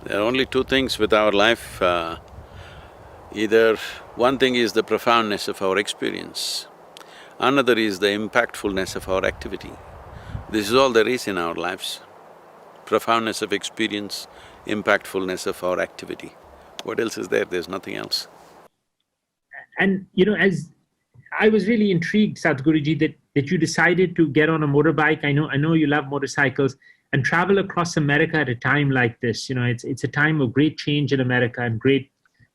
There are only two things with our life, either one thing is the profoundness of our experience, another is the impactfulness of our activity. This is all there is in our lives, profoundness of experience, impactfulness of our activity. What else is there? There's nothing else. And as I was really intrigued, Sadhguruji, that you decided to get on a motorbike. I know you love motorcycles, and travel across America at a time like this. It's a time of great change in America, and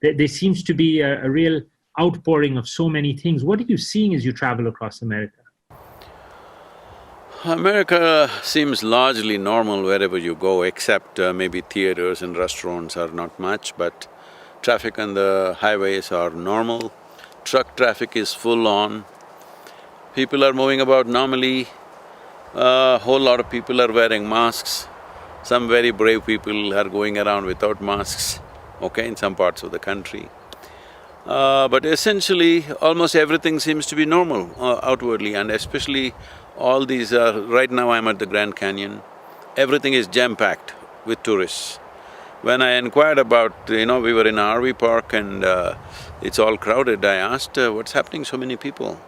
there seems to be a real outpouring of so many things. What are you seeing as you travel across America? America seems largely normal wherever you go, except maybe theaters and restaurants are not much, but traffic on the highways are normal. Truck traffic is full on. People are moving about normally. A whole lot of people are wearing masks. Some very brave people are going around without masks, okay, in some parts of the country. But essentially, almost everything seems to be normal outwardly, and especially all these… right now I'm at the Grand Canyon, everything is jam-packed with tourists. When I inquired about, we were in an RV park and it's all crowded, I asked, what's happening, so many people?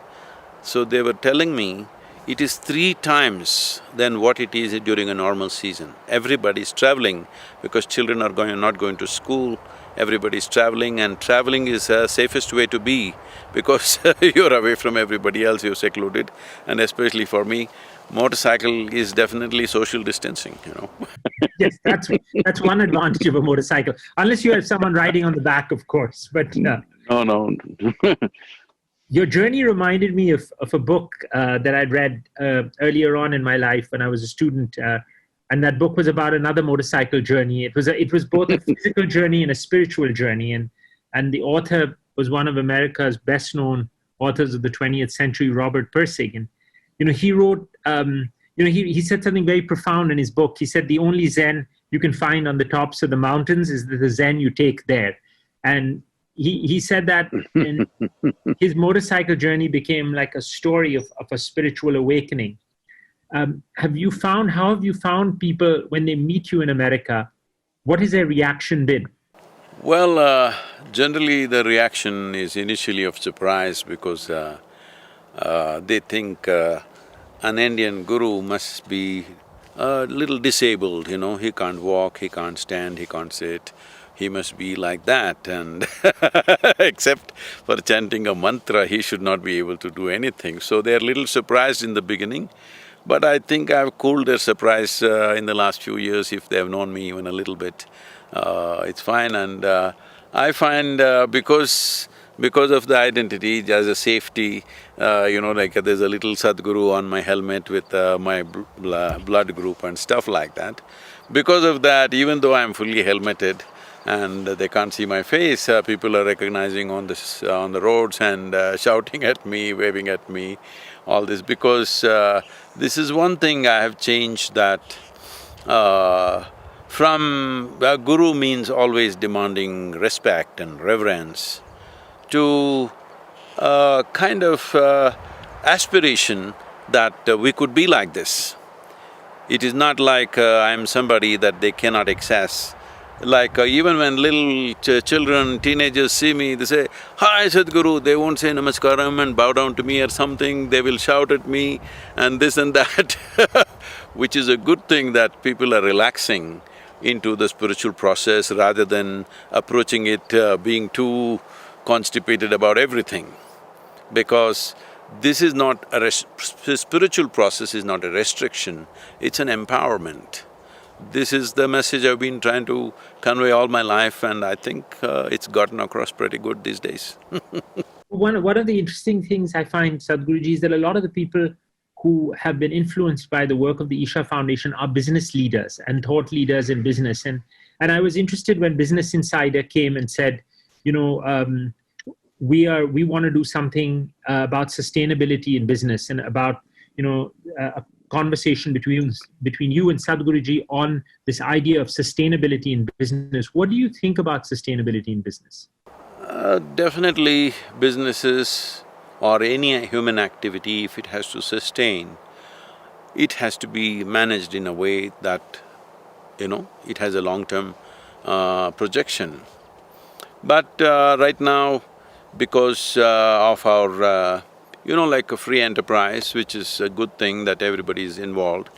So they were telling me, it is 3 times than what it is during a normal season. Everybody's traveling because children are not going to school, everybody's traveling, and traveling is the safest way to be because you're away from everybody else, you're secluded. And especially for me, motorcycle is definitely social distancing. Yes, that's one advantage of a motorcycle, unless you have someone riding on the back, of course, but… No. Your journey reminded me of a book that I'd read earlier on in my life when I was a student, and that book was about another motorcycle journey. It was both a physical journey and a spiritual journey, and the author was one of America's best-known authors of the 20th century, Robert Pirsig. And he wrote, he said something very profound in his book. He said the only Zen you can find on the tops of the mountains is the Zen you take there. And he said that in his motorcycle journey became like a story of a spiritual awakening. How have you found people when they meet you in America? What has their reaction been? Well, generally the reaction is initially of surprise because they think an Indian guru must be a little disabled, he can't walk, he can't stand, he can't sit, he must be like that, and except for chanting a mantra, he should not be able to do anything. So they're a little surprised in the beginning, but I think I've cooled their surprise in the last few years. If they have known me even a little bit, it's fine. And I find because of the identity as a safety, like there's a little Sadhguru on my helmet with my blood group and stuff like that. Because of that, even though I'm fully helmeted and they can't see my face, people are recognizing on the roads and shouting at me, waving at me, all this, because this is one thing I have changed, that from… guru means always demanding respect and reverence, to kind of aspiration that we could be like this. It is not like I'm somebody that they cannot access. Like even when little children, teenagers see me, they say, "Hi Sadhguru," they won't say namaskaram and bow down to me or something, they will shout at me and this and that which is a good thing, that people are relaxing into the spiritual process rather than approaching it being too constipated about everything. Because this is not a… spiritual process is not a restriction, it's an empowerment. This is the message I've been trying to convey all my life, and I think it's gotten across pretty good these days. One of the interesting things I find, Sadhguruji, is that a lot of the people who have been influenced by the work of the Isha Foundation are business leaders and thought leaders in business. And I was interested when Business Insider came and said, we want to do something about sustainability in business, and about, a conversation between you and Sadhguruji on this idea of sustainability in business. What do you think about sustainability in business? Definitely businesses or any human activity, if it has to sustain, it has to be managed in a way that, it has a long-term projection. But right now, because of our, like a free enterprise, which is a good thing that everybody is involved,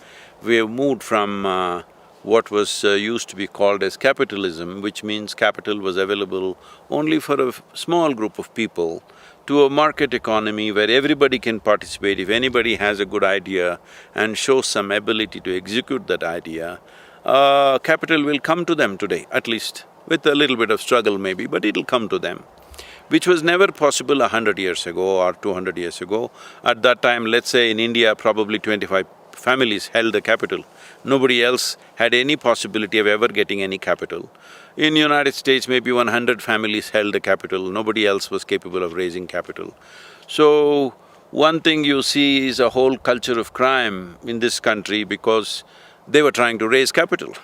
we have moved from what was used to be called as capitalism, which means capital was available only for a small group of people, to a market economy where everybody can participate. If anybody has a good idea and shows some ability to execute that idea, capital will come to them today, at least, with a little bit of struggle maybe, but it'll come to them, which was never possible 100 years ago or 200 years ago. At that time, let's say in India, probably 25 families held the capital. Nobody else had any possibility of ever getting any capital. In United States, maybe 100 families held the capital, nobody else was capable of raising capital. So, one thing you see is a whole culture of crime in this country because they were trying to raise capital,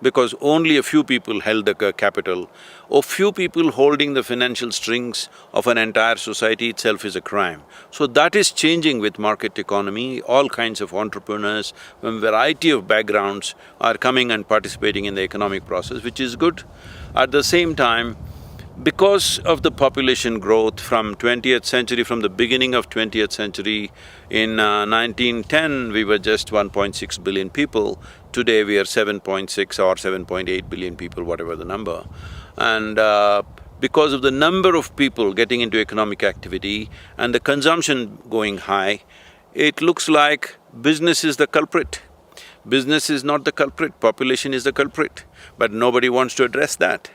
because only a few people held the capital. A few people holding the financial strings of an entire society itself is a crime. So that is changing with market economy. All kinds of entrepreneurs from a variety of backgrounds are coming and participating in the economic process, which is good. At the same time, because of the population growth from 20th century, from the beginning of 20th century, in 1910 we were just 1.6 billion people, today we are 7.6 or 7.8 billion people, whatever the number. And because of the number of people getting into economic activity and the consumption going high, it looks like business is the culprit. Business is not the culprit, population is the culprit, but nobody wants to address that.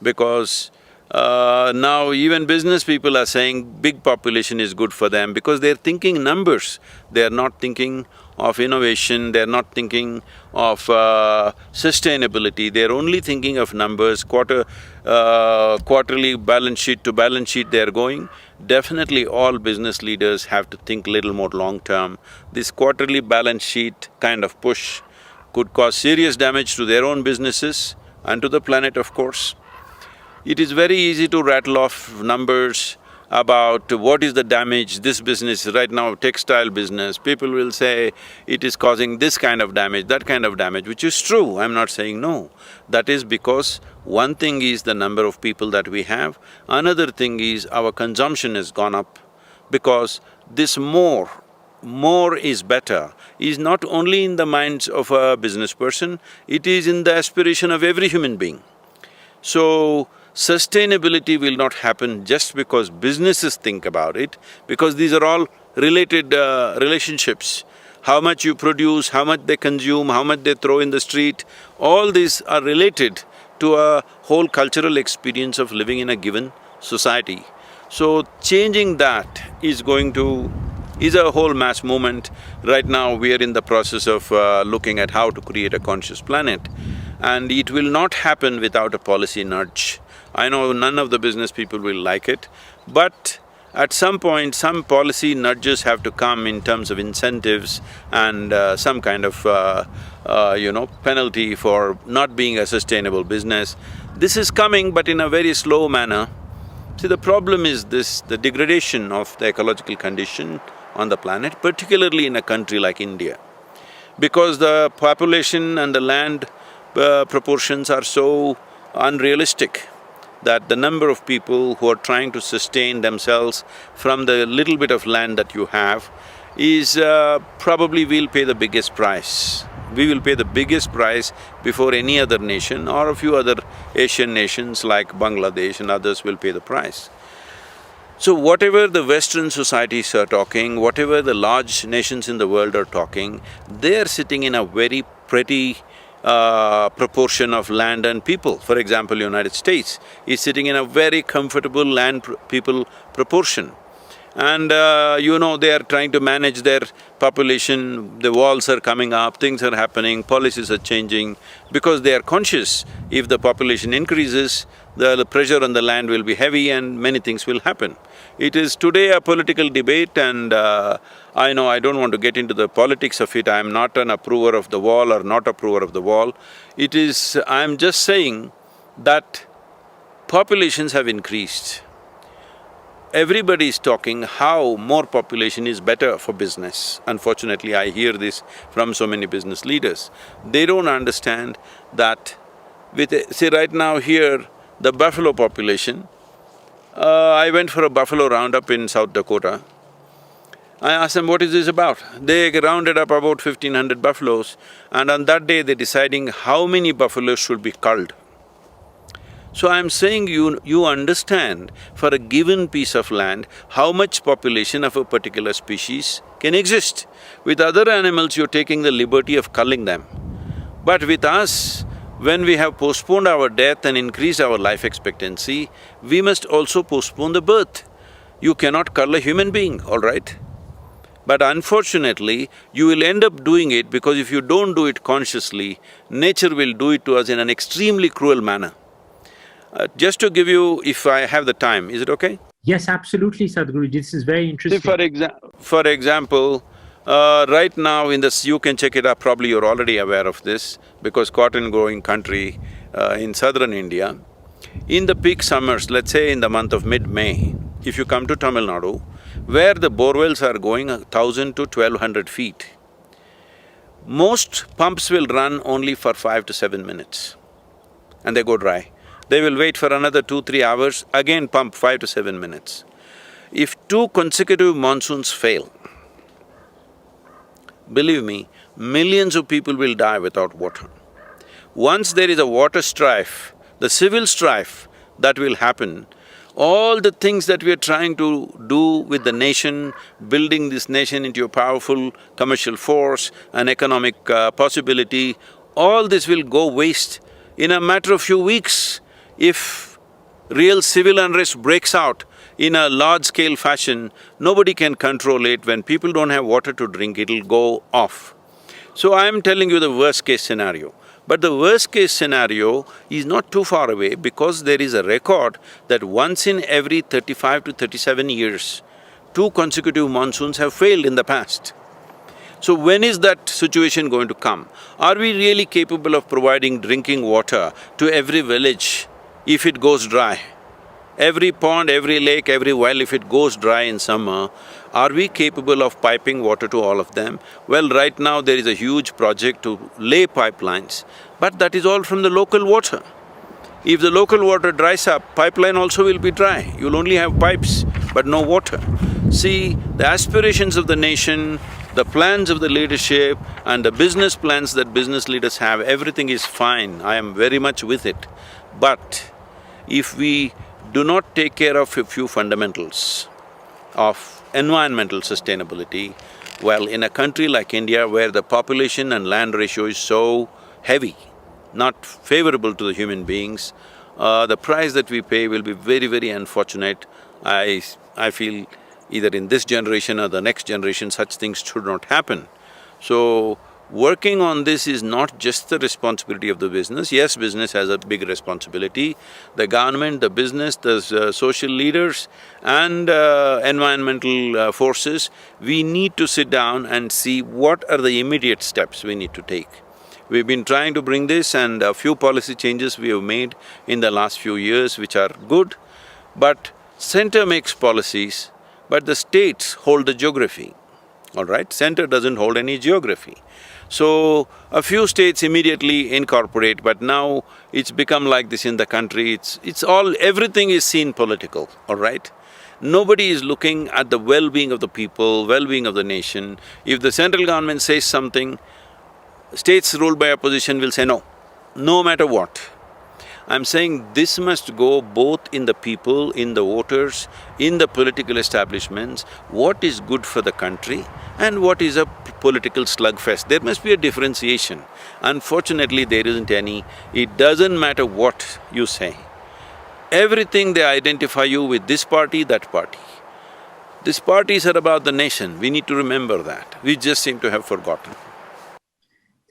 Because now even business people are saying big population is good for them because they're thinking numbers. They're not thinking of innovation, they're not thinking of sustainability, they're only thinking of numbers, quarterly balance sheet to balance sheet they're going. Definitely all business leaders have to think little more long-term. This quarterly balance sheet kind of push could cause serious damage to their own businesses and to the planet, of course. It is very easy to rattle off numbers about what is the damage this business, right now textile business, people will say it is causing this kind of damage, that kind of damage, which is true, I'm not saying no. That is because one thing is the number of people that we have, another thing is our consumption has gone up because this more is better is not only in the minds of a business person, it is in the aspiration of every human being. So, sustainability will not happen just because businesses think about it, because these are all related relationships. How much you produce, how much they consume, how much they throw in the street, all these are related to a whole cultural experience of living in a given society. So, changing that is a whole mass movement. Right now, we are in the process of looking at how to create a conscious planet, and it will not happen without a policy nudge. I know none of the business people will like it, but at some point, some policy nudges have to come in terms of incentives and some kind of, penalty for not being a sustainable business. This is coming, but in a very slow manner. See, the problem is this, the degradation of the ecological condition on the planet, particularly in a country like India. Because the population and the land proportions are so unrealistic that the number of people who are trying to sustain themselves from the little bit of land that you have is probably we'll pay the biggest price. We will pay the biggest price before any other nation or a few other Asian nations like Bangladesh and others will pay the price. So whatever the Western societies are talking, whatever the large nations in the world are talking, they're sitting in a very pretty proportion of land and people. For example, United States is sitting in a very comfortable land-people proportion. And they are trying to manage their population, the walls are coming up, things are happening, policies are changing, because they are conscious if the population increases, the pressure on the land will be heavy and many things will happen. It is today a political debate, and I know I don't want to get into the politics of it, I'm not an approver of the wall or not approver of the wall. I'm just saying that populations have increased. Everybody is talking how more population is better for business. Unfortunately, I hear this from so many business leaders. They don't understand that See, right now here, the buffalo population, I went for a buffalo roundup in South Dakota. I asked them, what is this about? They rounded up about 1,500 buffaloes, and on that day they're deciding how many buffaloes should be culled. So I'm saying you understand, for a given piece of land, how much population of a particular species can exist. With other animals, you're taking the liberty of culling them. But with us, when we have postponed our death and increased our life expectancy, we must also postpone the birth. You cannot cull a human being, all right? But unfortunately, you will end up doing it because if you don't do it consciously, nature will do it to us in an extremely cruel manner. Just to give you, if I have the time, is it okay? Yes, absolutely, Sadhguru. This is very See, interesting. for example, right now in this… you can check it up, probably you're already aware of this, because cotton growing country in southern India, in the peak summers, let's say in the month of mid-May, if you come to Tamil Nadu, where the borewells are going 1,000 to 1,200 feet, most pumps will run only for 5 to 7 minutes and they go dry. They will wait for another 2-3 hours, again pump 5 to 7 minutes. If 2 consecutive monsoons fail, believe me, millions of people will die without water. Once there is a water strife, the civil strife that will happen, all the things that we are trying to do with the nation, building this nation into a powerful commercial force, an economic possibility, all this will go waste in a matter of few weeks. If real civil unrest breaks out in a large-scale fashion, nobody can control it. When people don't have water to drink, it'll go off. So I'm telling you the worst-case scenario. But the worst-case scenario is not too far away because there is a record that once in every 35 to 37 years, 2 consecutive monsoons have failed in the past. So when is that situation going to come? Are we really capable of providing drinking water to every village if it goes dry? Every pond, every lake, every well, if it goes dry in summer, are we capable of piping water to all of them? Well, right now there is a huge project to lay pipelines, but that is all from the local water. If the local water dries up, pipeline also will be dry. You'll only have pipes, but no water. See, the aspirations of the nation, the plans of the leadership and the business plans that business leaders have, everything is fine, I am very much with it. But if we do not take care of a few fundamentals of environmental sustainability, well, in a country like India where the population and land ratio is so heavy, not favorable to the human beings, the price that we pay will be very, very unfortunate. I feel either in this generation or the next generation, such things should not happen. So, working on this is not just the responsibility of the business. Yes, business has a big responsibility. The government, the business, the social leaders and environmental forces, we need to sit down and see what are the immediate steps we need to take. We've been trying to bring this and a few policy changes we have made in the last few years which are good, but center makes policies, but the states hold the geography, all right? Center doesn't hold any geography. So, a few states immediately incorporate, but now it's become like this in the country, everything is seen political, all right? Nobody is looking at the well-being of the people, well-being of the nation. If the central government says something, states ruled by opposition will say no, no matter what. I'm saying this must go both in the people, in the voters, in the political establishments, what is good for the country and what is a political slugfest. There must be a differentiation. Unfortunately, there isn't any. It doesn't matter what you say. Everything they identify you with this party, that party. These parties are about the nation, we need to remember that. We just seem to have forgotten.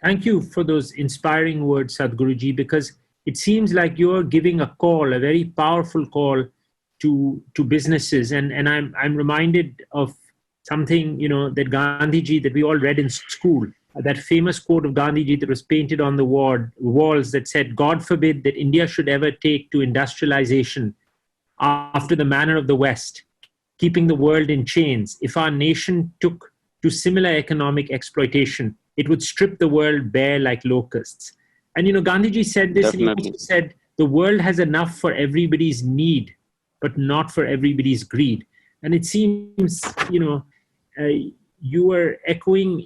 Thank you for those inspiring words, Sadhguruji, because it seems like you're giving a call, a very powerful call to businesses. And I'm reminded of something, that Gandhiji, that we all read in school, that famous quote of Gandhiji that was painted on the walls that said, "God forbid that India should ever take to industrialization after the manner of the West, keeping the world in chains. If our nation took to similar economic exploitation, it would strip the world bare like locusts." And Gandhiji said this, and he Definitely. also said, the world has enough for everybody's need, but not for everybody's greed. And it seems, uh, you were echoing,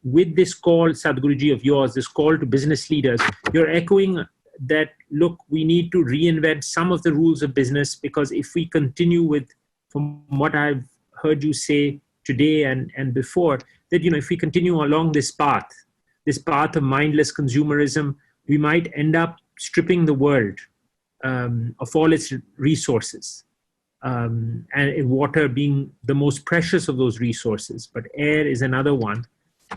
with this call, Sadhguruji, of yours, this call to business leaders, you're echoing that, look, we need to reinvent some of the rules of business, because if we continue with, from what I've heard you say today and before, that, if we continue along this path of mindless consumerism, we might end up stripping the world of all its resources, and water being the most precious of those resources, but air is another one.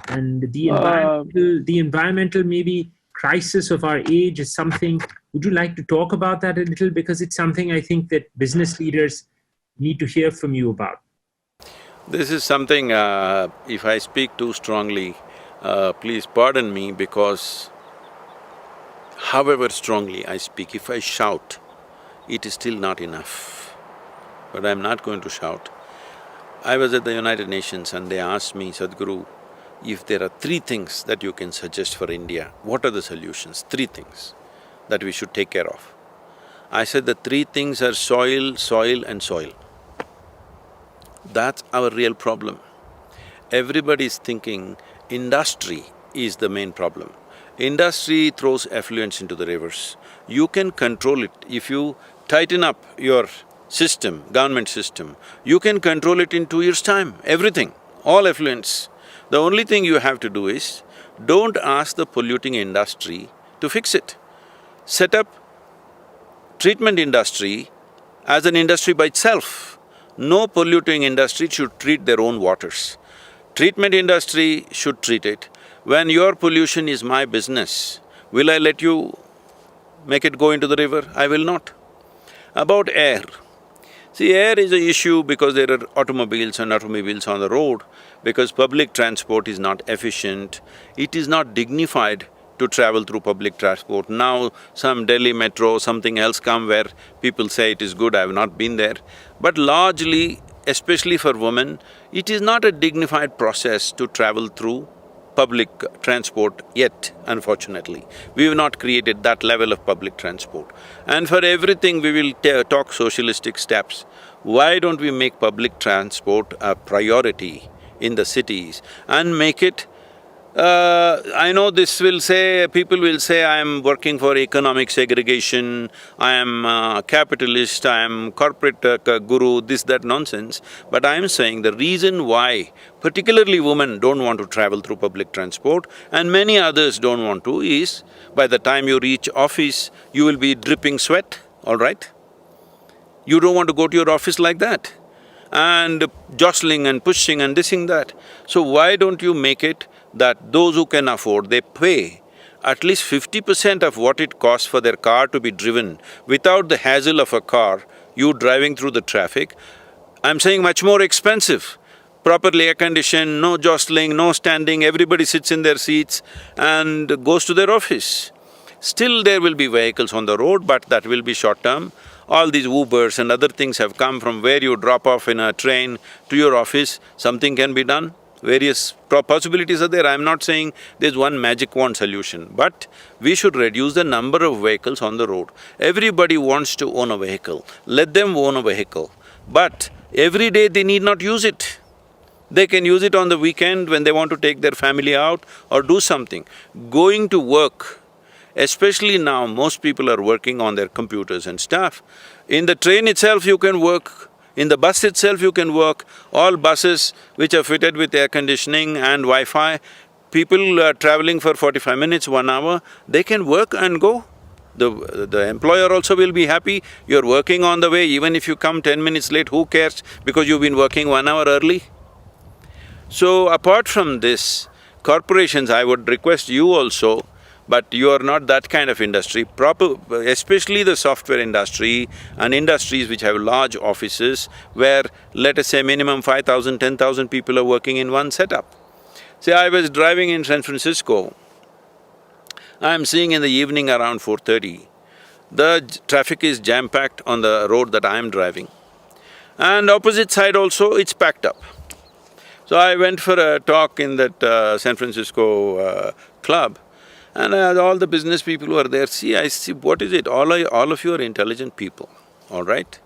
And the environmental maybe crisis of our age is something. Would you like to talk about that a little? Because it's something I think that business leaders need to hear from you about. This is something, if I speak too strongly, please pardon me, because however strongly I speak, if I shout, it is still not enough. But I'm not going to shout. I was at the United Nations and they asked me, Sadhguru, if there are three things that you can suggest for India, what are the solutions? Three things that we should take care of. I said the three things are soil, soil and soil. That's our real problem. Everybody is thinking industry is the main problem. Industry throws effluents into the rivers. You can control it. If you tighten up your system, government system, you can control it in 2 years' time, everything, all effluents. The only thing you have to do is, don't ask the polluting industry to fix it. Set up treatment industry as an industry by itself. No polluting industry should treat their own waters. Treatment industry should treat it. When your pollution is my business, will I let you make it go into the river? I will not. About air. See, air is an issue because there are automobiles on the road, because public transport is not efficient, it is not dignified to travel through public transport. Now, some Delhi metro, something else come where people say it is good, I have not been there. But largely, especially for women, it is not a dignified process to travel through public transport yet, unfortunately. We have not created that level of public transport. And for everything we will talk socialistic steps. Why don't we make public transport a priority in the cities and make it… I know this will say… people will say I am working for economic segregation, I am capitalist, I am corporate guru, this, that nonsense. But I am saying the reason why particularly women don't want to travel through public transport and many others don't want to is, by the time you reach office, you will be dripping sweat, all right? You don't want to go to your office like that, and jostling and pushing and this and that. So why don't you make it that those who can afford, they pay at least 50% of what it costs for their car to be driven without the hassle of a car, you driving through the traffic. I'm saying much more expensive, properly air-conditioned, no jostling, no standing, everybody sits in their seats and goes to their office. Still there will be vehicles on the road, but that will be short-term. All these Ubers and other things have come from where you drop off in a train to your office, something can be done. Various possibilities are there. I'm not saying there's one magic wand solution, but we should reduce the number of vehicles on the road. Everybody wants to own a vehicle, let them own a vehicle. But every day they need not use it. They can use it on the weekend when they want to take their family out or do something. Going to work, especially now most people are working on their computers and stuff. In the train itself you can work, in the bus itself you can work. All buses which are fitted with air conditioning and Wi-Fi, people are traveling for 45 minutes, 1 hour, they can work and go. The employer also will be happy, you're working on the way, even if you come 10 minutes late, who cares, because you've been working 1 hour early. So apart from this, corporations, I would request you also, but you are not that kind of industry, especially the software industry and industries which have large offices where, let us say, minimum 5,000, 10,000 people are working in one setup. See, I was driving in San Francisco, I'm seeing in the evening around 4:30, the traffic is jam-packed on the road that I am driving, and opposite side also it's packed up. So I went for a talk in that San Francisco club, And all the business people who are there, see, I see, what is it? All of you are intelligent people, all right?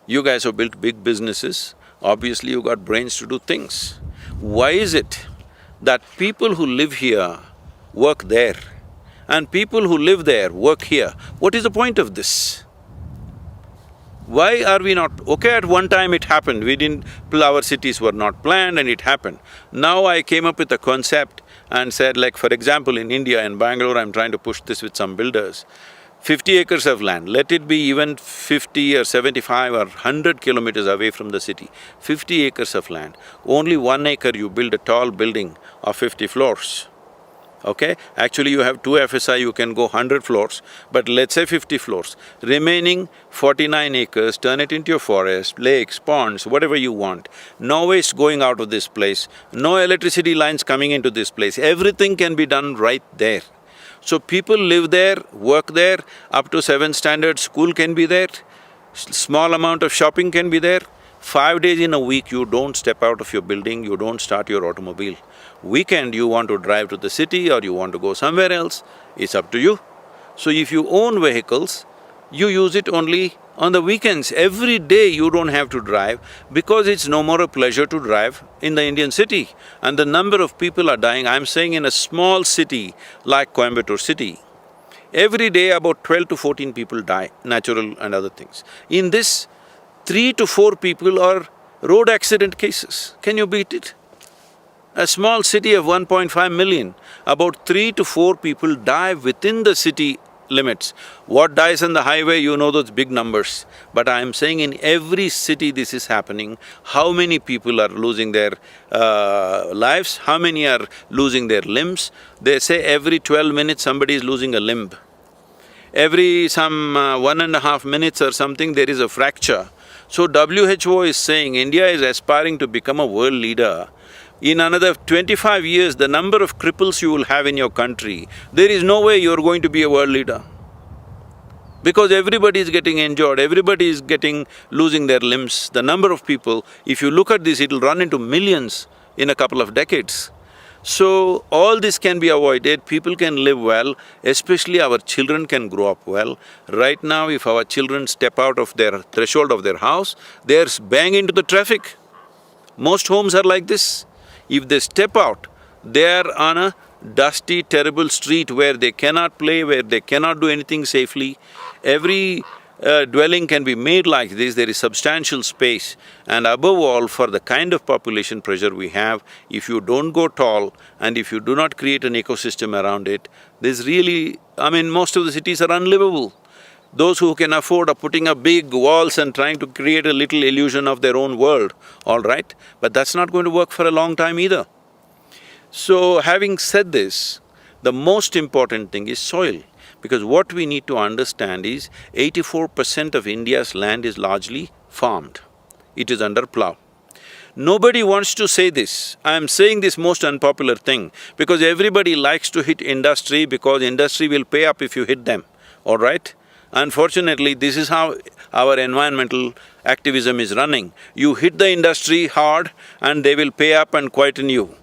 You guys have built big businesses, obviously you got brains to do things. Why is it that people who live here work there and people who live there work here? What is the point of this? Why are we not… Okay, at one time it happened, our cities were not planned and it happened. Now I came up with a concept and said, like for example in India, in Bangalore, I'm trying to push this with some builders. 50 acres of land, let it be even 50 or 75 or 100 kilometers away from the city, 50 acres of land, only 1 acre you build a tall building of 50 floors. Okay? Actually you have 2 FSI, you can go 100 floors, but let's say 50 floors. Remaining 49 acres, turn it into a forest, lakes, ponds, whatever you want. No waste going out of this place, no electricity lines coming into this place, everything can be done right there. So people live there, work there, up to 7 standard school can be there, small amount of shopping can be there. 5 days in a week you don't step out of your building, you don't start your automobile. Weekend you want to drive to the city or you want to go somewhere else, it's up to you. So if you own vehicles, you use it only on the weekends. Every day you don't have to drive because it's no more a pleasure to drive in the Indian city. And the number of people are dying, I'm saying in a small city like Coimbatore city, every day about 12 to 14 people die, natural and other things. In this, 3 to 4 people are road accident cases. Can you beat it? A small city of 1.5 million, about 3 to 4 people die within the city limits. What dies on the highway, you know those big numbers. But I'm saying in every city this is happening. How many people are losing their lives? How many are losing their limbs? They say every 12 minutes somebody is losing a limb. Every some 1.5 minutes or something there is a fracture. So WHO is saying India is aspiring to become a world leader. In another 25 years, the number of cripples you will have in your country, there is no way you're going to be a world leader. Because everybody is getting injured, everybody is losing their limbs. The number of people, if you look at this, it'll run into millions in a couple of decades. So, all this can be avoided, people can live well, especially our children can grow up well. Right now, if our children step out of their threshold of their house, they're bang into the traffic. Most homes are like this. If they step out, they're on a dusty, terrible street where they cannot play, where they cannot do anything safely. Every dwelling can be made like this, there is substantial space. And above all, for the kind of population pressure we have, if you don't go tall and if you do not create an ecosystem around it, there's really… most of the cities are unlivable. Those who can afford are putting up big walls and trying to create a little illusion of their own world, all right? But that's not going to work for a long time either. So, having said this, the most important thing is soil. Because what we need to understand is 84% of India's land is largely farmed. It is under plough. Nobody wants to say this. I am saying this most unpopular thing because everybody likes to hit industry because industry will pay up if you hit them, all right? Unfortunately, this is how our environmental activism is running. You hit the industry hard and they will pay up and quieten you.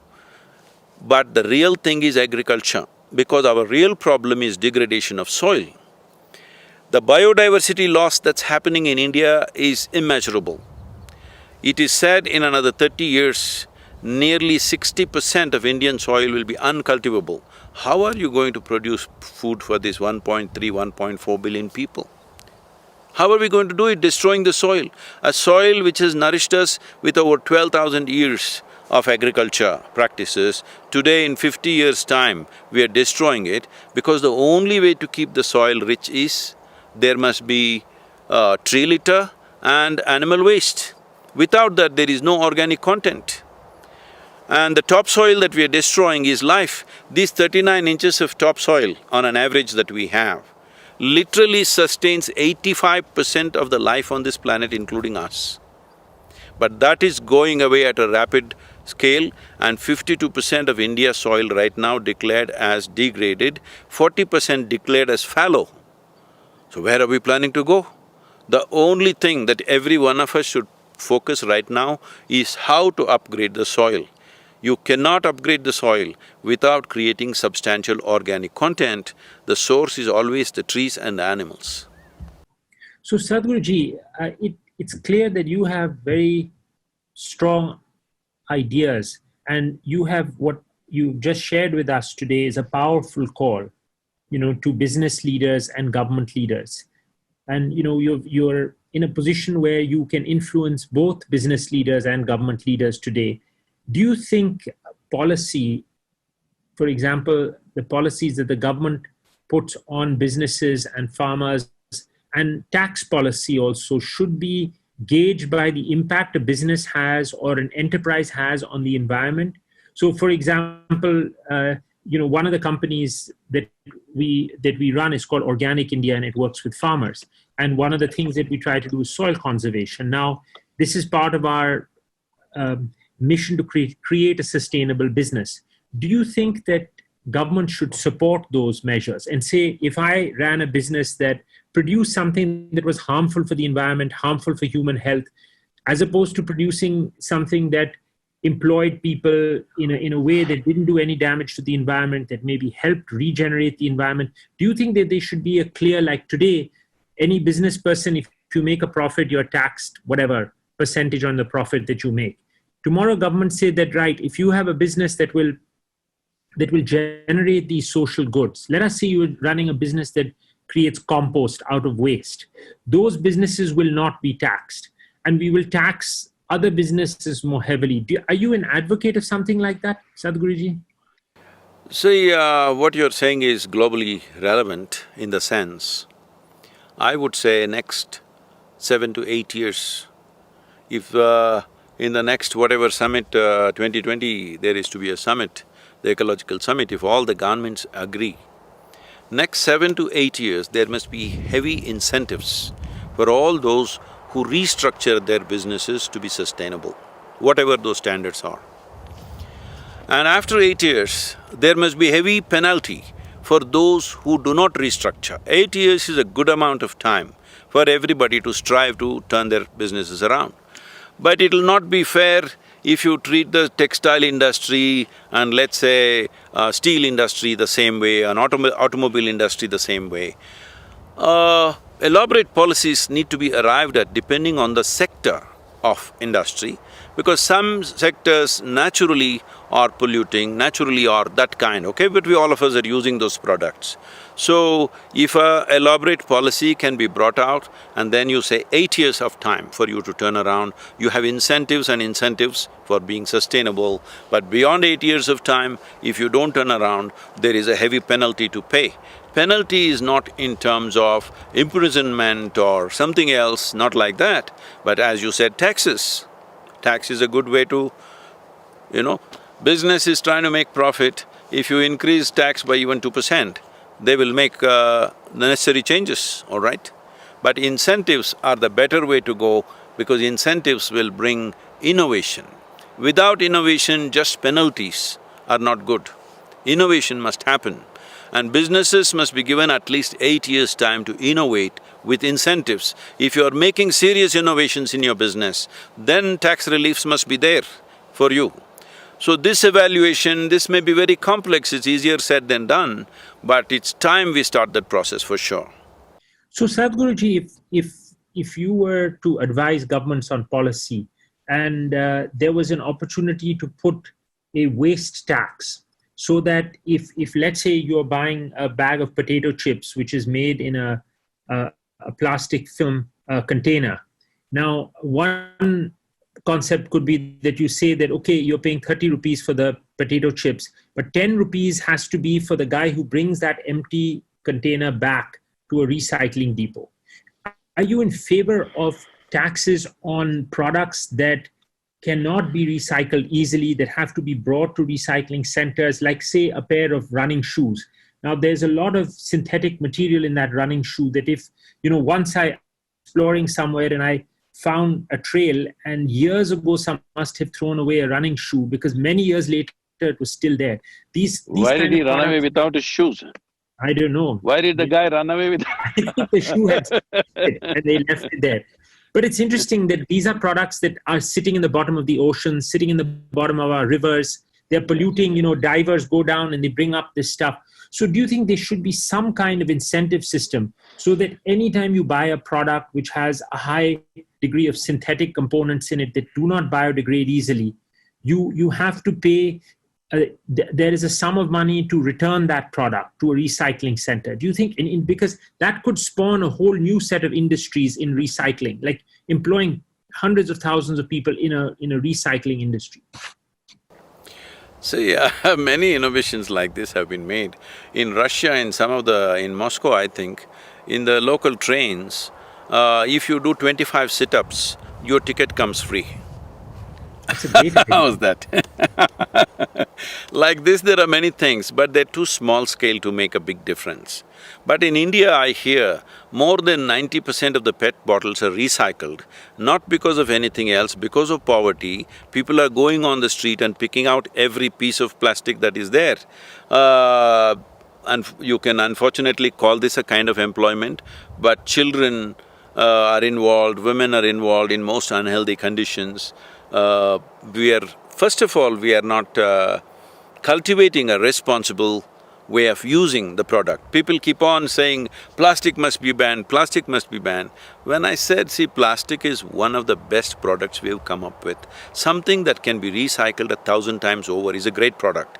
But the real thing is agriculture, because our real problem is degradation of soil. The biodiversity loss that's happening in India is immeasurable. It is said in another 30 years, nearly 60% of Indian soil will be uncultivable. How are you going to produce food for this 1.3, 1.4 billion people? How are we going to do it? Destroying the soil. A soil which has nourished us with over 12,000 years of agriculture practices, today in 50 years' time, we are destroying it because the only way to keep the soil rich is there must be tree litter and animal waste. Without that, there is no organic content. And the topsoil that we are destroying is life. These 39 inches of topsoil on an average that we have literally sustains 85% of the life on this planet, including us. But that is going away at a rapid scale, and 52% of India's soil right now declared as degraded, 40% declared as fallow. So where are we planning to go? The only thing that every one of us should focus right now is how to upgrade the soil. You cannot upgrade the soil without creating substantial organic content. The source is always the trees and the animals. So Sadhguruji, it's clear that you have very strong ideas, and you have what you just shared with us today is a powerful call, to business leaders and government leaders. And you're in a position where you can influence both business leaders and government leaders today. Do you think policy, for example, the policies that the government puts on businesses and farmers, and tax policy also, should be gauged by the impact a business has or an enterprise has on the environment? So, for example, one of the companies that we run is called Organic India, and it works with farmers. And one of the things that we try to do is soil conservation. Now, this is part of our mission to create a sustainable business. Do you think that government should support those measures and say, if I ran a business that produced something that was harmful for the environment, harmful for human health, as opposed to producing something that employed people in a way that didn't do any damage to the environment, that maybe helped regenerate the environment, do you think that there should be a clear, like today, any business person, if you make a profit, you're taxed whatever percentage on the profit that you make? Tomorrow, government say that, right, if you have a business that will generate these social goods. Let us say you're running a business that creates compost out of waste. Those businesses will not be taxed, and we will tax other businesses more heavily. Are you an advocate of something like that, Sadhguruji? See, what you're saying is globally relevant in the sense, I would say next 7 to 8 years, if in the next whatever summit, 2020, there is to be a summit, the ecological summit, if all the governments agree, next 7 to 8 years, there must be heavy incentives for all those who restructure their businesses to be sustainable, whatever those standards are. And after 8 years, there must be heavy penalty for those who do not restructure. 8 years is a good amount of time for everybody to strive to turn their businesses around. But it'll not be fair if you treat the textile industry and let's say steel industry the same way, an automobile industry the same way. Elaborate policies need to be arrived at depending on the sector of industry, because some sectors naturally are polluting, naturally are that kind, okay, but all of us are using those products. So, if a elaborate policy can be brought out and then you say 8 years of time for you to turn around, you have incentives and incentives for being sustainable, but beyond 8 years of time, if you don't turn around, there is a heavy penalty to pay. Penalty is not in terms of imprisonment or something else, not like that, but as you said, taxes. Tax is a good way to, business is trying to make profit. If you increase tax by even 2%, they will make the necessary changes, all right? But incentives are the better way to go, because incentives will bring innovation. Without innovation, just penalties are not good. Innovation must happen, and businesses must be given at least 8 years' time to innovate with incentives. If you are making serious innovations in your business, then tax reliefs must be there for you. So this evaluation, this may be very complex, it's easier said than done, but it's time we start that process for sure. So Sadhguruji, if you were to advise governments on policy and there was an opportunity to put a waste tax, so that if let's say you're buying a bag of potato chips which is made in a plastic film container, now one concept could be that you say that, okay, you're paying 30 rupees for the potato chips, but 10 rupees has to be for the guy who brings that empty container back to a recycling depot. Are you in favor of taxes on products that cannot be recycled easily, that have to be brought to recycling centers, like say a pair of running shoes? Now there's a lot of synthetic material in that running shoe that if, once I exploring somewhere and I found a trail, and years ago some must have thrown away a running shoe because many years later it was still there. These Why did he run away without his shoes? I don't know. Why did the guy run away with… I think the shoe had and they left it there. But it's interesting that these are products that are sitting in the bottom of the ocean, sitting in the bottom of our rivers, they're polluting, you know, divers go down and they bring up this stuff. So do you think there should be some kind of incentive system so that anytime you buy a product which has a high degree of synthetic components in it that do not biodegrade easily, you have to pay, there is a sum of money to return that product to a recycling center? Do you think, because that could spawn a whole new set of industries in recycling, like employing hundreds of thousands of people in a recycling industry? So yeah, many innovations like this have been made. In Russia, in Moscow, I think, in the local trains, if you do 25 sit-ups, your ticket comes free. That's a great idea. How's that? Like this, there are many things, but they're too small scale to make a big difference. But in India, I hear more than 90% of the PET bottles are recycled, not because of anything else, because of poverty. People are going on the street and picking out every piece of plastic that is there. And you can unfortunately call this a kind of employment, but children are involved, women are involved in most unhealthy conditions. First of all, we are not cultivating a responsible way of using the product. People keep on saying, plastic must be banned, plastic must be banned. When I said, see, plastic is one of the best products we've come up with. Something that can be recycled 1,000 times over is a great product.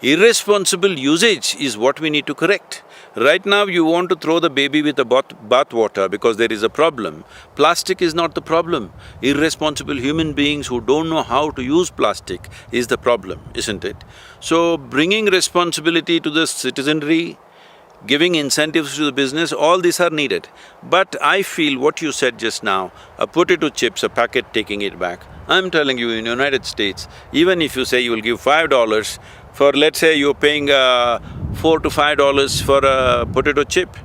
Irresponsible usage is what we need to correct. Right now, you want to throw the baby with the bath water because there is a problem. Plastic is not the problem. Irresponsible human beings who don't know how to use plastic is the problem, isn't it? So, bringing responsibility to the citizenry, giving incentives to the business, all these are needed. But I feel what you said just now, a potato chips, a packet, taking it back. I'm telling you, in United States, even if you say you will give $5 for, let's say you're paying $4 to $5 for a potato chip,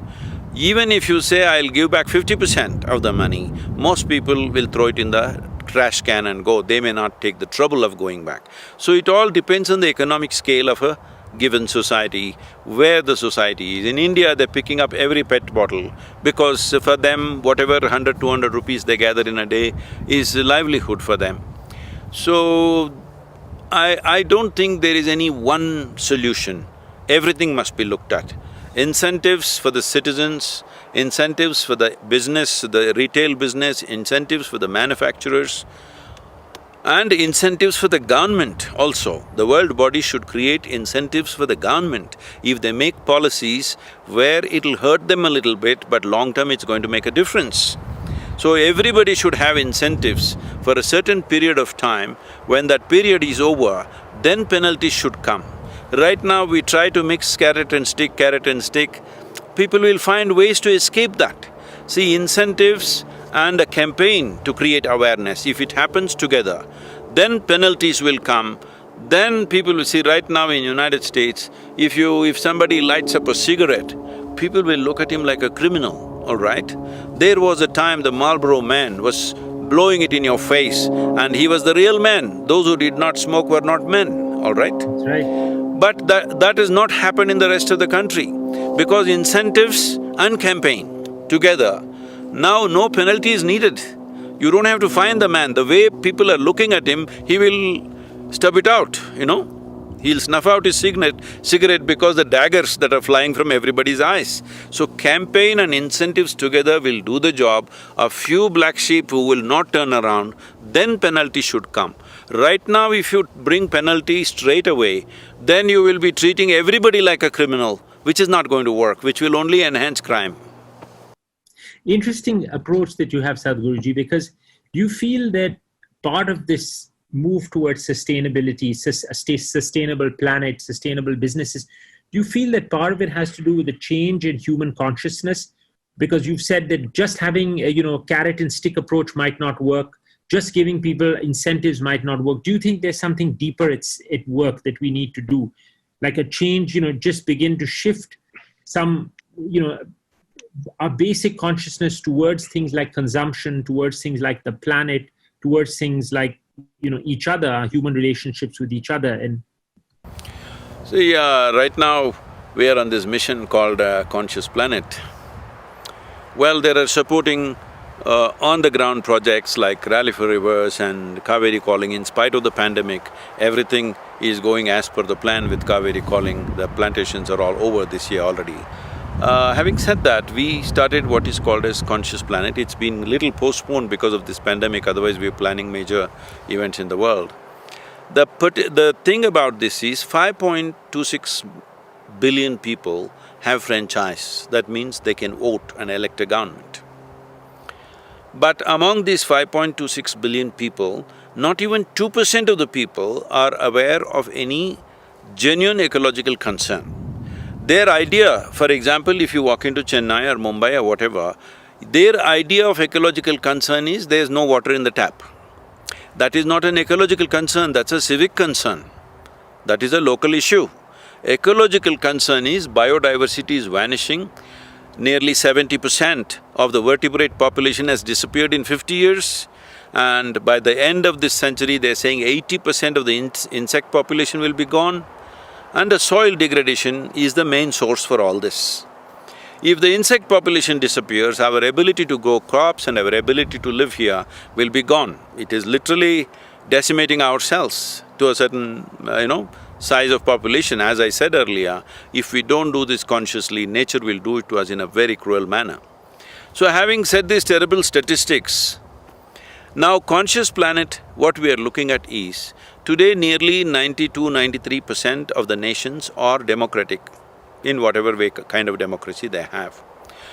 even if you say I'll give back 50% of the money, most people will throw it in the trash can and go. They may not take the trouble of going back. So it all depends on the economic scale of a given society, where the society is. In India, they're picking up every PET bottle because for them, whatever 100, 200 rupees they gather in a day is a livelihood for them. So, I don't think there is any one solution. Everything must be looked at. Incentives for the citizens, incentives for the business, the retail business, incentives for the manufacturers, and incentives for the government also. The world body should create incentives for the government. If they make policies where it'll hurt them a little bit, but long term it's going to make a difference. So everybody should have incentives for a certain period of time. When that period is over, then penalties should come. Right now we try to mix carrot and stick, people will find ways to escape that. See, incentives and a campaign to create awareness, if it happens together, then penalties will come. Then people will see, right now in United States, if somebody lights up a cigarette, people will look at him like a criminal, all right? There was a time the Marlboro man was blowing it in your face and he was the real man. Those who did not smoke were not men, all right? That's right. But that has not happened in the rest of the country because incentives and campaign together, now no penalty is needed. You don't have to find the man. The way people are looking at him, he will stub it out, you know? He'll snuff out his cigarette because the daggers that are flying from everybody's eyes. So campaign and incentives together will do the job. A few black sheep who will not turn around, then penalty should come. Right now, if you bring penalty straight away, then you will be treating everybody like a criminal, which is not going to work, which will only enhance crime. Interesting approach that you have, Sadhguruji, because you feel that part of this move towards sustainability, a sustainable planet, sustainable businesses, do you feel that part of it has to do with the change in human consciousness? Because you've said that just having a, carrot and stick approach might not work, just giving people incentives might not work. Do you think there's something deeper at work that we need to do? Like a change, just begin to shift some, our basic consciousness towards things like consumption, towards things like the planet, towards things like, each other, our human relationships with each other. And see, right now we are on this mission called Conscious Planet. Well, there are supporting on-the-ground projects like Rally for Rivers and Cauvery Calling. In spite of the pandemic, everything is going as per the plan with Cauvery Calling. The plantations are all over this year already. Having said that, we started what is called as Conscious Planet. It's been little postponed because of this pandemic, otherwise we are planning major events in the world. The thing about this is 5.26 billion people have franchise. That means they can vote and elect a government. But among these 5.26 billion people, not even 2% of the people are aware of any genuine ecological concern. Their idea, for example, if you walk into Chennai or Mumbai or whatever, their idea of ecological concern is there's no water in the tap. That is not an ecological concern, that's a civic concern. That is a local issue. Ecological concern is biodiversity is vanishing. Nearly 70% of the vertebrate population has disappeared in 50 years, and by the end of this century, they're saying 80% of the insect population will be gone, and the soil degradation is the main source for all this. If the insect population disappears, our ability to grow crops and our ability to live here will be gone. It is literally decimating ourselves to a certain, size of population. As I said earlier, if we don't do this consciously, nature will do it to us in a very cruel manner. So having said these terrible statistics, now Conscious Planet, what we are looking at is, today nearly 92–93% of the nations are democratic in whatever way, kind of democracy they have.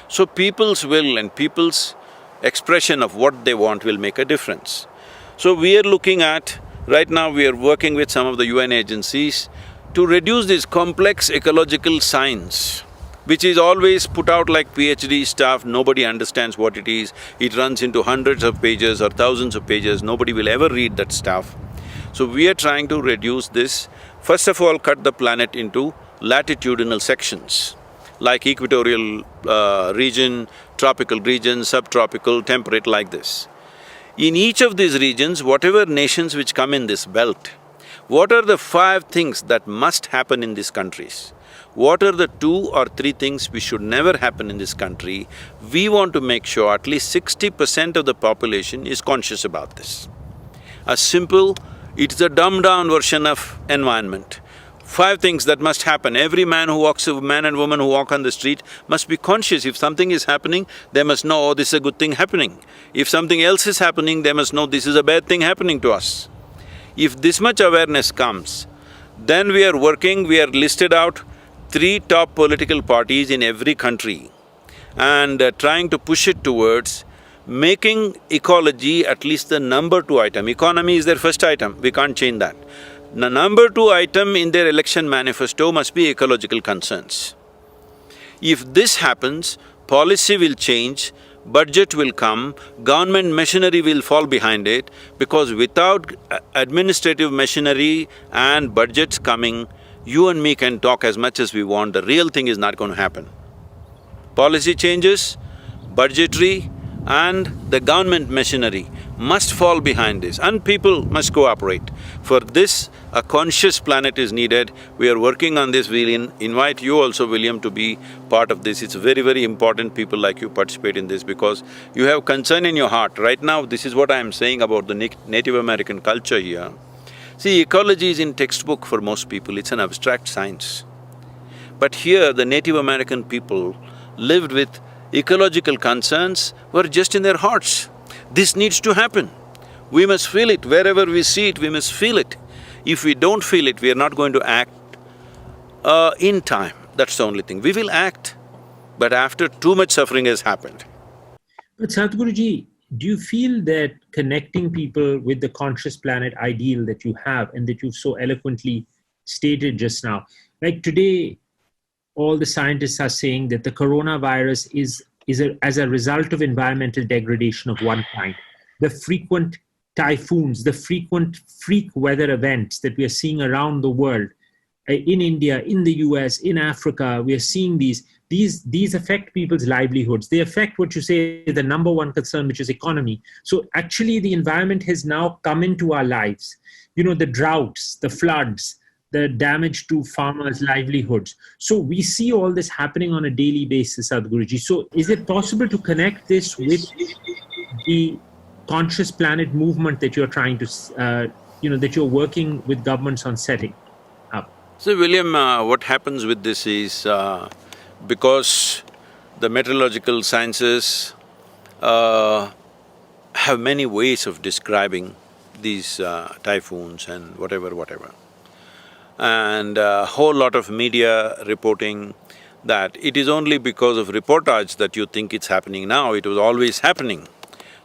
So people's will and people's expression of what they want will make a difference. So we are looking at, right now we are working with some of the UN agencies to reduce this complex ecological science, which is always put out like PhD stuff, nobody understands what it is. It runs into hundreds of pages or thousands of pages, nobody will ever read that stuff. So we are trying to reduce this. First of all, cut the planet into latitudinal sections, like equatorial region, tropical region, subtropical, temperate, like this. In each of these regions, whatever nations which come in this belt, what are the 5 things that must happen in these countries? What are the 2 or 3 things which should never happen in this country? We want to make sure at least 60% of the population is conscious about this. It's a dumbed-down version of environment. 5 things that must happen. Every man and woman who walk on the street must be conscious. If something is happening, they must know, oh, this is a good thing happening. If something else is happening, they must know this is a bad thing happening to us. If this much awareness comes, then we are listed out 3 top political parties in every country and trying to push it towards making ecology at least the number 2 item. Economy is their first item, we can't change that. The number 2 item in their election manifesto must be ecological concerns. If this happens, policy will change, budget will come, government machinery will fall behind it, because without administrative machinery and budgets coming, you and me can talk as much as we want, the real thing is not going to happen. Policy changes, budgetary and the government machinery must fall behind this, and people must cooperate. For this, a conscious planet is needed. We are working on this. We'll invite you also, William, to be part of this. It's very, very important people like you participate in this because you have concern in your heart. Right now, this is what I am saying about the Native American culture here. See, ecology is in textbook for most people, it's an abstract science. But here, the Native American people lived with ecological concerns were just in their hearts. This needs to happen. We must feel it. Wherever we see it, we must feel it. If we don't feel it, we are not going to act in time. That's the only thing. We will act, but after too much suffering has happened. But Sadhguruji, do you feel that connecting people with the conscious planet ideal that you have and that you've so eloquently stated just now, like today, all the scientists are saying that the coronavirus is as a result of environmental degradation of one kind. The frequent typhoons, the frequent freak weather events that we are seeing around the world, in India, in the US, in Africa, we are seeing these affect people's livelihoods. They affect what you say, the number 1 concern, which is economy. So actually the environment has now come into our lives. You know, the droughts, the floods, the damage to farmers' livelihoods. So we see all this happening on a daily basis, Sadhguruji. So is it possible to connect this with the conscious planet movement that you're trying to that you're working with governments on setting up? So William, what happens with this is, because the meteorological sciences have many ways of describing these typhoons and whatever. And a whole lot of media reporting that it is only because of reportage that you think it's happening now, it was always happening.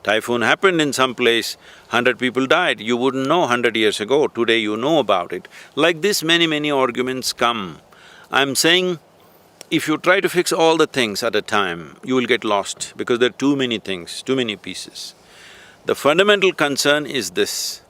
Typhoon happened in some place, 100 people died, you wouldn't know 100 years ago, today you know about it. Like this, many arguments come. I'm saying, if you try to fix all the things at a time, you will get lost because there are too many things, too many pieces. The fundamental concern is this: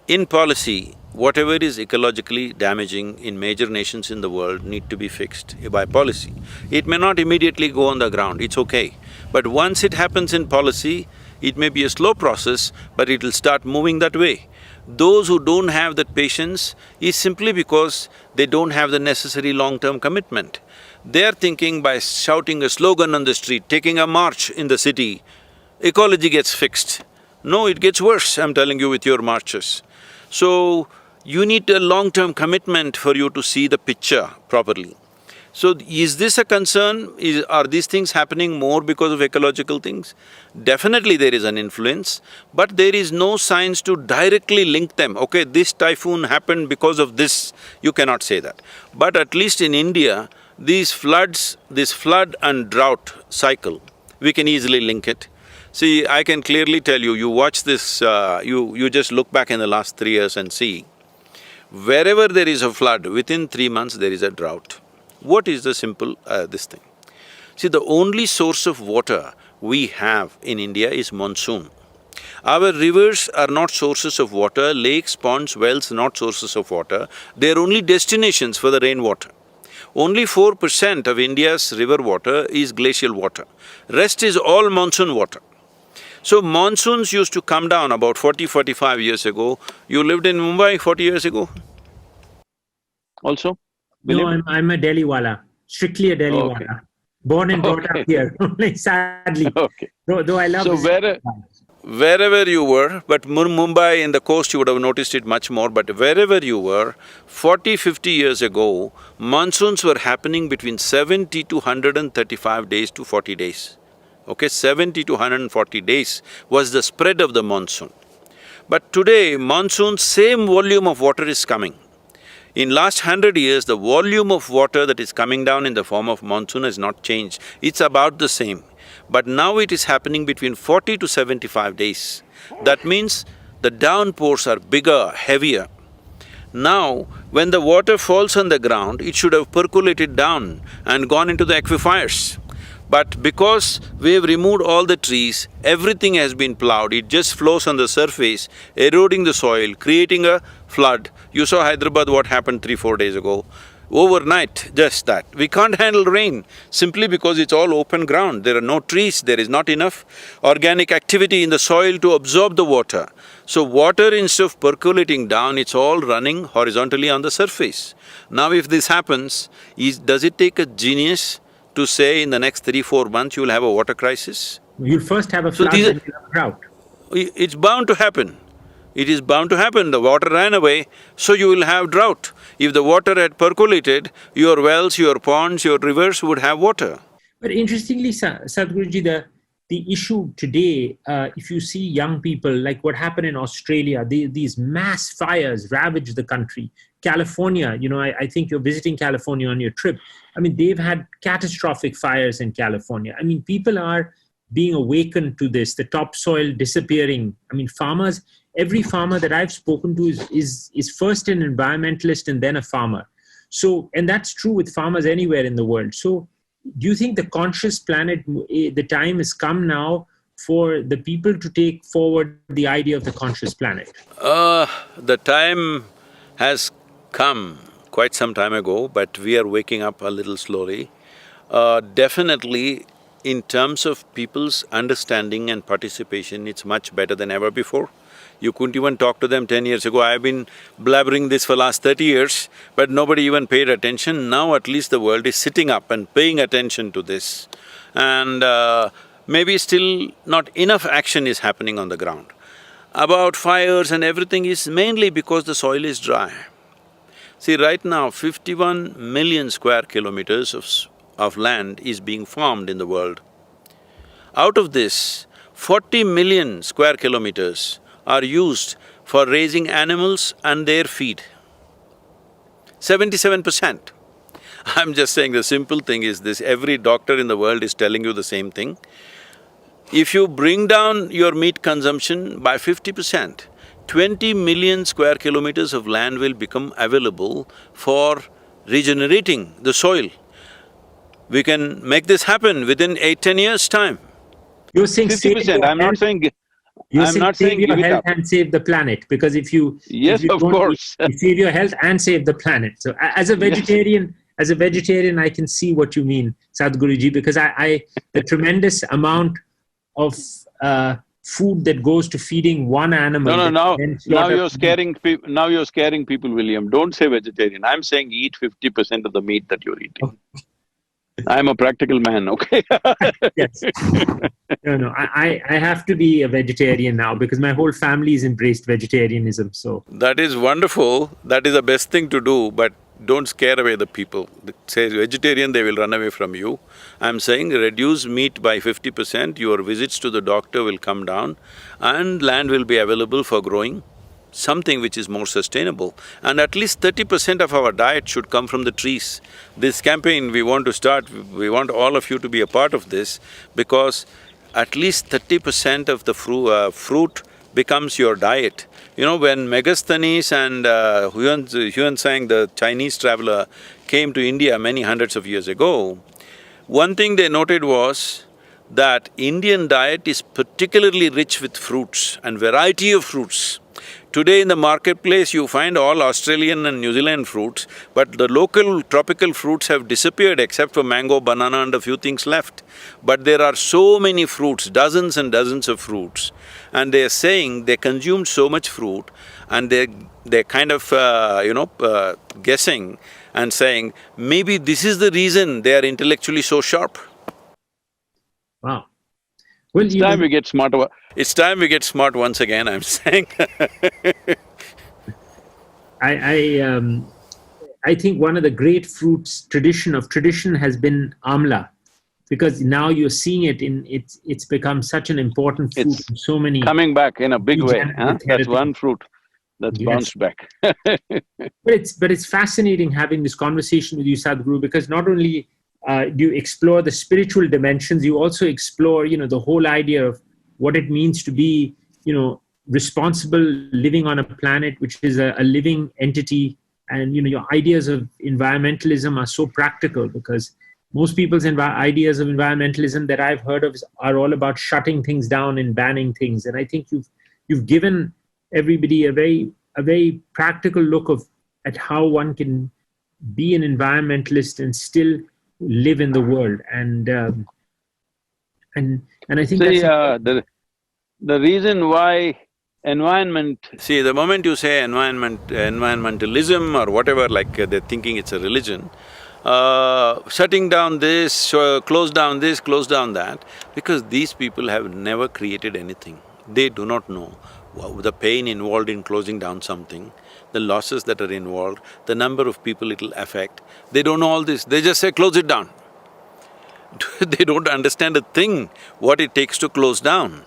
in policy, whatever is ecologically damaging in major nations in the world need to be fixed by policy. It may not immediately go on the ground, it's okay. But once it happens in policy, it may be a slow process, but it'll start moving that way. Those who don't have that patience is simply because they don't have the necessary long-term commitment. They're thinking by shouting a slogan on the street, taking a march in the city, ecology gets fixed. No, it gets worse, I'm telling you, with your marches. So, you need a long-term commitment for you to see the picture properly. So, is this a concern? Are these things happening more because of ecological things? Definitely there is an influence, but there is no science to directly link them. Okay, this typhoon happened because of this, you cannot say that. But at least in India, these floods, this flood and drought cycle, we can easily link it. See, I can clearly tell you, you watch this, you just look back in the last 3 years and see, wherever there is a flood, within 3 months there is a drought. What is the simple, this thing? See, the only source of water we have in India is monsoon. Our rivers are not sources of water, lakes, ponds, wells, not sources of water, they are only destinations for the rainwater. Only 4% of India's river water is glacial water, rest is all monsoon water. So monsoons used to come down about 40–45 years ago. You lived in Mumbai 40 years ago? Also? No, I'm a Delhi wala, strictly a Delhi wala. Born and brought up here, sadly. Though I love… So wherever you were, but Mumbai in the coast you would have noticed it much more, but wherever you were, 40–50 years ago, monsoons were happening between 70 to 135 days to 40 days. Okay, 70 to 140 days was the spread of the monsoon. But today, monsoon, same volume of water is coming. In last 100 years, the volume of water that is coming down in the form of monsoon has not changed, it's about the same. But now it is happening between 40 to 75 days. That means the downpours are bigger, heavier. Now, when the water falls on the ground, it should have percolated down and gone into the aquifers. But because we've removed all the trees, everything has been plowed, it just flows on the surface, eroding the soil, creating a flood. You saw Hyderabad, what happened 3–4 days ago. Overnight, just that. We can't handle rain simply because it's all open ground. There are no trees, there is not enough organic activity in the soil to absorb the water. So water, instead of percolating down, it's all running horizontally on the surface. Now if this happens, does it take a genius to say in the next 3–4 months you will have a water crisis? You'll first have a flood and you'll have a drought. It's bound to happen. It is bound to happen. The water ran away, so you will have drought. If the water had percolated, your wells, your ponds, your rivers would have water. But interestingly, Sadhguruji, the issue today, if you see young people, like what happened in Australia, these mass fires ravage the country. California, I think you're visiting California on your trip. I mean, they've had catastrophic fires in California. I mean, people are being awakened to this, the topsoil disappearing. I mean, farmers, every farmer that I've spoken to is first an environmentalist and then a farmer. So, and that's true with farmers anywhere in the world. So, do you think the conscious planet, the time has come now for the people to take forward the idea of the conscious planet? The time has come quite some time ago, but we are waking up a little slowly. Definitely, in terms of people's understanding and participation, it's much better than ever before. You couldn't even talk to them 10 years ago. I've been blabbering this for last 30 years, but nobody even paid attention. Now at least the world is sitting up and paying attention to this. And maybe still not enough action is happening on the ground. about fires and everything is mainly because the soil is dry. See, right now 51 million square kilometers of land is being farmed in the world. Out of this, 40 million square kilometers are used for raising animals and their feed. 77%. I'm just saying the simple thing is this, every doctor in the world is telling you the same thing. If you bring down your meat consumption by 50%, 20 million square kilometers of land will become available for regenerating the soil. We can make this happen within 8–10 years' time. You're saying save 50%, your I'm not health. saying… You're I'm saying not save saying your give it health up. and save the planet, because if you… Yes, if you of don't, course. you save your health and save the planet. So as a vegetarian, I can see what you mean, Sadhguruji, because the tremendous amount of food that goes to feeding one animal… No, then now slaughter- you're scaring people, William. Don't say vegetarian. I'm saying eat 50% of the meat that you're eating. I'm a practical man, okay? Yes. No, I have to be a vegetarian now because my whole family's embraced vegetarianism, so… That is wonderful, that is the best thing to do, but don't scare away the people. Say vegetarian, they will run away from you. I'm saying reduce meat by 50%, your visits to the doctor will come down and land will be available for growing something which is more sustainable. And at least 30% of our diet should come from the trees. This campaign we want to start, we want all of you to be a part of this, because at least 30% of the fruit becomes your diet. You know, when Megasthenes and Huan the Chinese traveler, came to India many hundreds of years ago, one thing they noted was that Indian diet is particularly rich with fruits and variety of fruits. Today in the marketplace, you find all Australian and New Zealand fruits, but the local tropical fruits have disappeared except for mango, banana and a few things left. But there are so many fruits, dozens and dozens of fruits, and they're saying they consumed so much fruit and they're kind of, guessing and saying, maybe this is the reason they are intellectually so sharp. Wow. Well, It's time we get smart. It's time we get smart once again, I'm saying. I think one of the great fruits tradition has been amla, because now you're seeing it in… it's become such an important fruit It's in so many… coming back in a big way, huh? That's therapy. one fruit that's Yes. bounced back. But it's fascinating having this conversation with you, Sadhguru, because not only do you explore the spiritual dimensions, you also explore, the whole idea of what it means to be, responsible living on a planet which is a living entity. And, your ideas of environmentalism are so practical, because most people's ideas of environmentalism that I've heard of are all about shutting things down and banning things. And I think you've given everybody a very practical look at how one can be an environmentalist and still live in the world. And I think See, that's… the reason why environment… See, the moment you say environmentalism or whatever, like they're thinking it's a religion, shutting down this, close down this, close down that, because these people have never created anything. They do not know the pain involved in closing down something, the losses that are involved, the number of people it'll affect. They don't know all this, they just say, close it down. They don't understand a thing, what it takes to close down.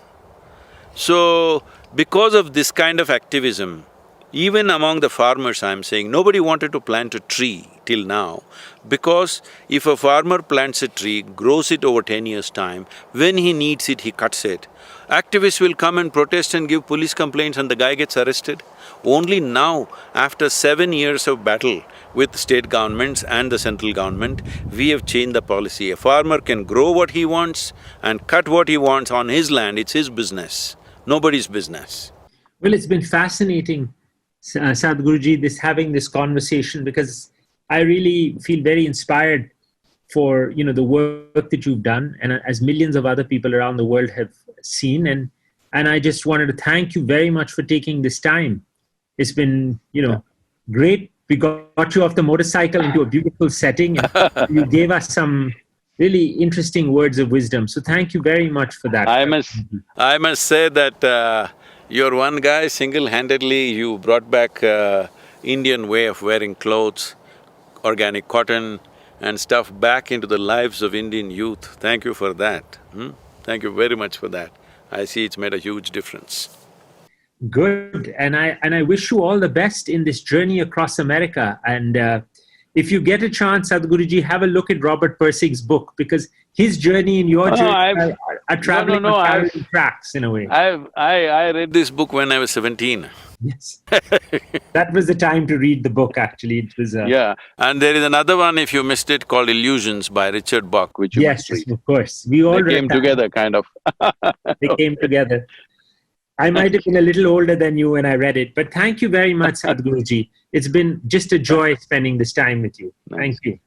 So, because of this kind of activism, even among the farmers, I'm saying, nobody wanted to plant a tree till now, because if a farmer plants a tree, grows it over 10 years' time, when he needs it, he cuts it. Activists will come and protest and give police complaints and the guy gets arrested. Only now, after 7 years of battle with state governments and the central government, we have changed the policy. A farmer can grow what he wants and cut what he wants on his land, it's his business, nobody's business. Well, it's been fascinating, Sadhguruji, having this conversation, because I really feel very inspired for, the work that you've done, and as millions of other people around the world have seen. And I just wanted to thank you very much for taking this time. It's been, great. We got you off the motorcycle into a beautiful setting, and you gave us some really interesting words of wisdom. So thank you very much for that. I must say that You're one guy, single-handedly you brought back Indian way of wearing clothes, organic cotton and stuff back into the lives of Indian youth. Thank you for that. Thank you very much for that. I see it's made a huge difference. Good, and I wish you all the best in this journey across America. And if you get a chance, Sadhguruji, have a look at Robert Persig's book, because his journey and your journey are traveling on parallel tracks in a way. I read this book when I was 17. Yes, that was the time to read the book. Actually, it was. Yeah, and there is another one, if you missed it, called Illusions by Richard Bach, which you must read. Of course, we all came together, kind of. They came together. I might have been a little older than you when I read it, but thank you very much, Sadhguruji. It's been just a joy spending this time with you. Thank you.